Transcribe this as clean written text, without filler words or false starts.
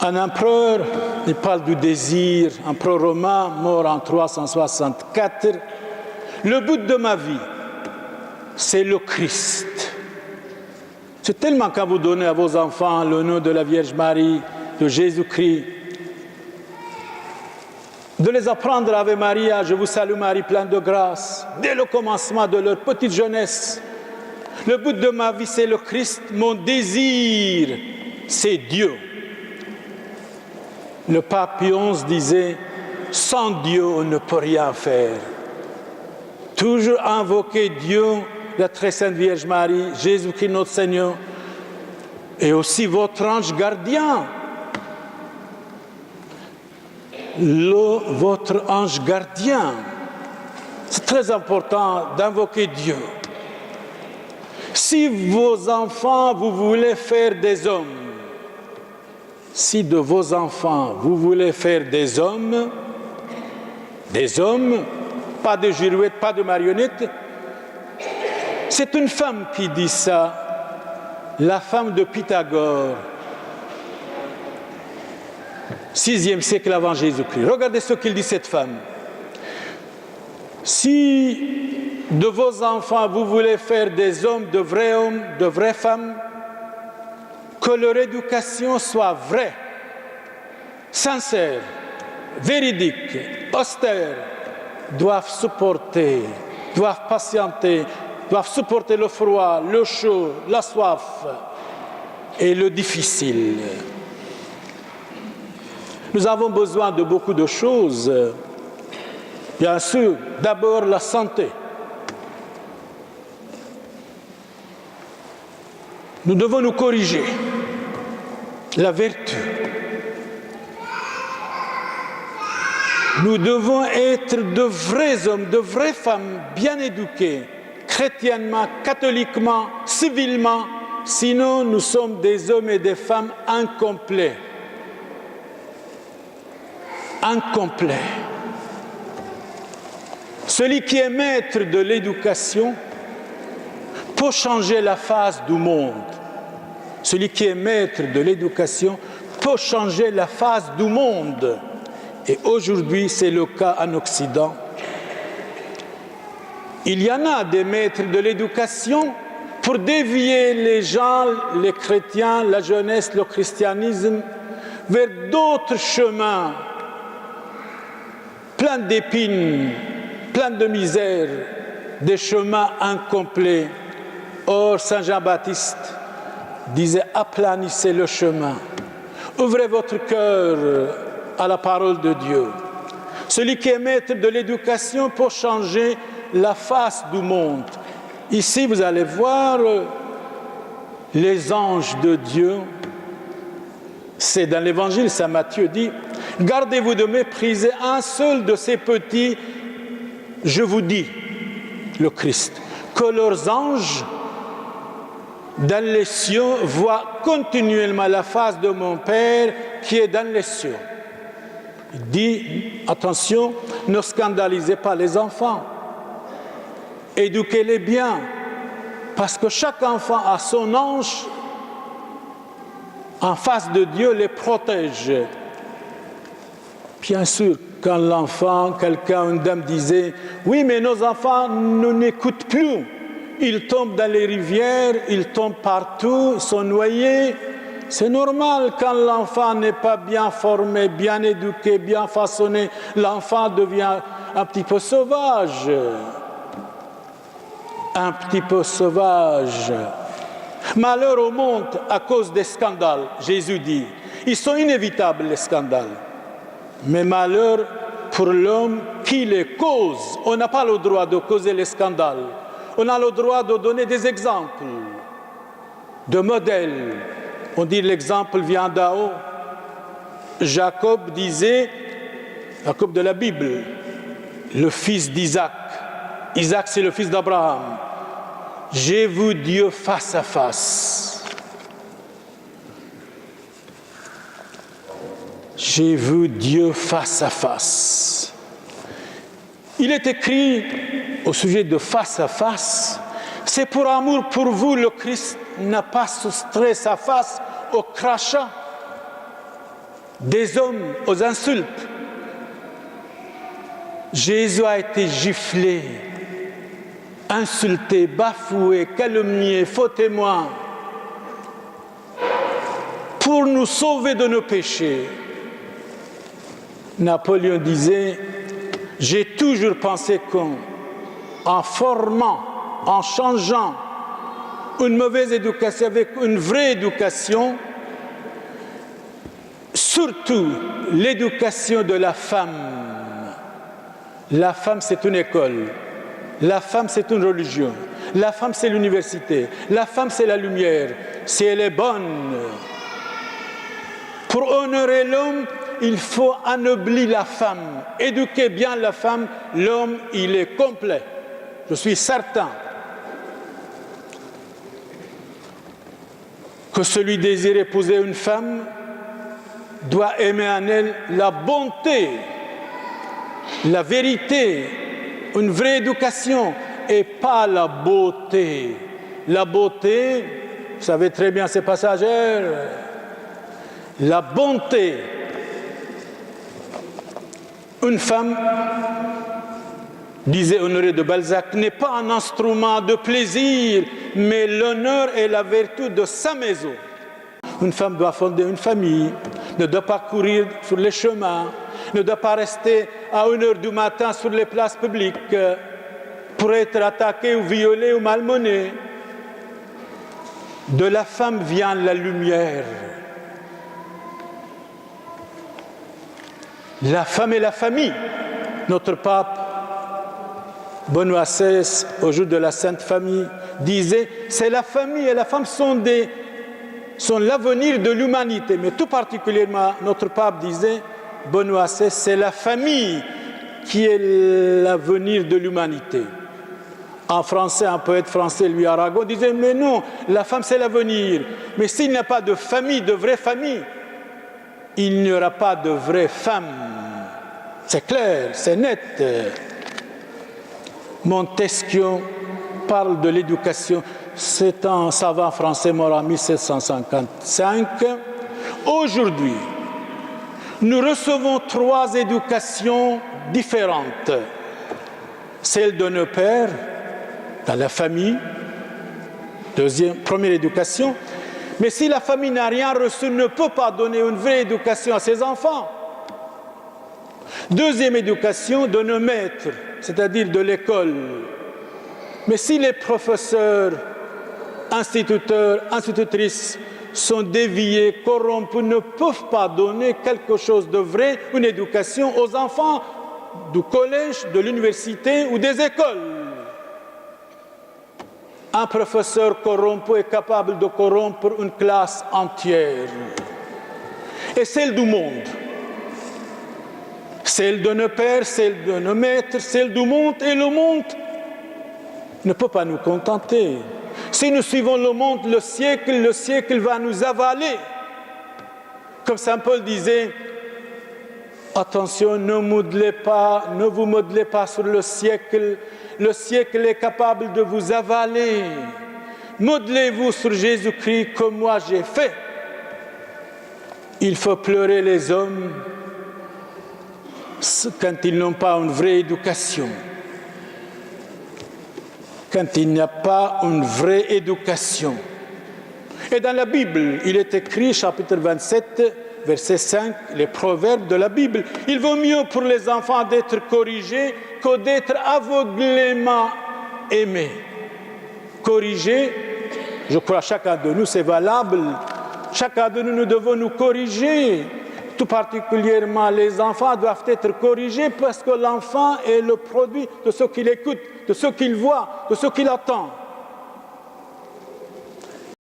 Un empereur, il parle du désir, empereur romain, mort en 364. Le but de ma vie, c'est le Christ. C'est tellement quand vous donnez à vos enfants le nom de la Vierge Marie, de Jésus-Christ, de les apprendre Ave Maria, je vous salue Marie, pleine de grâce, dès le commencement de leur petite jeunesse. Le but de ma vie, c'est le Christ. Mon désir, c'est Dieu. Le pape Pie XI disait, sans Dieu, on ne peut rien faire. Toujours invoquer Dieu, la très sainte Vierge Marie, Jésus-Christ notre Seigneur, et aussi votre ange gardien. Votre ange gardien. C'est très important d'invoquer Dieu. Si vos enfants, vous voulez faire des hommes, si de vos enfants, vous voulez faire des hommes, pas de girouettes, pas de marionnettes, c'est une femme qui dit ça, la femme de Pythagore, 6e siècle avant Jésus-Christ. Regardez ce qu'il dit cette femme. Si de vos enfants, vous voulez faire des hommes, de vraies femmes, que leur éducation soit vraie, sincère, véridique, austère, doivent supporter, doivent patienter, doivent supporter le froid, le chaud, la soif et le difficile. Nous avons besoin de beaucoup de choses. Bien sûr, d'abord la santé. Nous devons nous corriger. La vertu. Nous devons être de vrais hommes, de vraies femmes bien éduquées, chrétiennement, catholiquement, civilement. Sinon, nous sommes des hommes et des femmes incomplets. Incomplets. Celui qui est maître de l'éducation peut changer la face du monde. Celui qui est maître de l'éducation peut changer la face du monde. Et aujourd'hui, c'est le cas en Occident. Il y en a des maîtres de l'éducation pour dévier les gens, les chrétiens, la jeunesse, le christianisme, vers d'autres chemins, pleins d'épines, pleins de misère, des chemins incomplets. Or, Saint Jean-Baptiste disait, aplanissez le chemin, ouvrez votre cœur à la parole de Dieu. Celui qui est maître de l'éducation pour changer la face du monde. Ici, vous allez voir les anges de Dieu. C'est dans l'Évangile, Saint Matthieu dit, gardez-vous de mépriser un seul de ces petits, je vous dis, le Christ, que leurs anges dans les cieux voient continuellement la face de mon Père qui est dans les cieux. Il dit, attention, ne scandalisez pas les enfants, éduquez-les bien, parce que chaque enfant a son ange en face de Dieu, les protège. Bien sûr, quand l'enfant, quelqu'un, une dame disait, oui, mais nos enfants ne n'écoutent plus. Ils tombent dans les rivières, ils tombent partout, ils sont noyés. C'est normal quand l'enfant n'est pas bien formé, bien éduqué, bien façonné, l'enfant devient un petit peu sauvage. Un petit peu sauvage. Malheur au monde à cause des scandales, Jésus dit. Ils sont inévitables, les scandales. Mais malheur pour l'homme qui les cause. On n'a pas le droit de causer les scandales. On a le droit de donner des exemples, de modèles. On dit l'exemple vient d'en haut. Jacob disait, Jacob de la Bible, le fils d'Isaac. Isaac, c'est le fils d'Abraham. J'ai vu Dieu face à face. J'ai vu Dieu face à face. Il est écrit au sujet de face à face, c'est pour amour pour vous, le Christ n'a pas soustrait sa face au crachat. des hommes aux insultes. Jésus a été giflé, insulté, bafoué, calomnié, faux témoin, pour nous sauver de nos péchés. Napoléon disait, j'ai toujours pensé qu'en formant, en changeant une mauvaise éducation avec une vraie éducation, surtout l'éducation de la femme. La femme, c'est une école. La femme, c'est une religion. La femme, c'est l'université. La femme, c'est la lumière. Si elle est bonne. Pour honorer l'homme, il faut anoblir la femme. Éduquer bien la femme, l'homme, il est complet. Je suis certain que celui désire épouser une femme doit aimer en elle la bonté, la vérité, une vraie éducation et pas la beauté. La beauté, vous savez très bien, c'est passagère. La bonté. Une femme, disait Honoré de Balzac, n'est pas un instrument de plaisir, mais l'honneur et la vertu de sa maison. Une femme doit fonder une famille, ne doit pas courir sur les chemins, ne doit pas rester à 1h du matin sur les places publiques pour être attaquée ou violée ou malmenée. De la femme vient la lumière. La femme et la famille. Notre pape Benoît XVI, au jour de la Sainte Famille, disait « c'est la famille et la femme sont l'avenir de l'humanité ». Mais tout particulièrement, notre pape disait, Benoît XVI, c'est la famille qui est l'avenir de l'humanité. En français, un poète français, Louis Aragon, disait « mais non, la femme c'est l'avenir ». Mais s'il n'y a pas de famille, de vraie famille, il n'y aura pas de vraie femme. C'est clair, c'est net. Montesquieu parle de l'éducation. C'est un savant français mort en 1755. Aujourd'hui, nous recevons 3 éducations différentes. Celle de nos pères, dans la famille, première éducation. Mais si la famille n'a rien reçu, ne peut pas donner une vraie éducation à ses enfants. Deuxième éducation de nos maîtres, c'est-à-dire de l'école. Mais si les professeurs, instituteurs, institutrices sont déviés, corrompus, ne peuvent pas donner quelque chose de vrai, une éducation aux enfants du collège, de l'université ou des écoles. Un professeur corrompu est capable de corrompre une classe entière. Et celle du monde. Celle de nos pères, celle de nos maîtres, celle du monde. Et le monde ne peut pas nous contenter. Si nous suivons le monde, le siècle va nous avaler. Comme saint Paul disait, attention, ne vous modelez pas sur le siècle est capable de vous avaler. Modelez-vous sur Jésus-Christ comme moi j'ai fait. Il faut pleurer les hommes quand ils n'ont pas une vraie éducation. Quand il n'y a pas une vraie éducation. Et dans la Bible, il est écrit, chapitre 27, verset 5, les proverbes de la Bible. Il vaut mieux pour les enfants d'être corrigés que d'être aveuglément aimés. Corriger, je crois chacun de nous, c'est valable. Chacun de nous, nous devons nous corriger. Tout particulièrement, les enfants doivent être corrigés parce que l'enfant est le produit de ce qu'il écoute, de ce qu'il voit, de ce qu'il attend.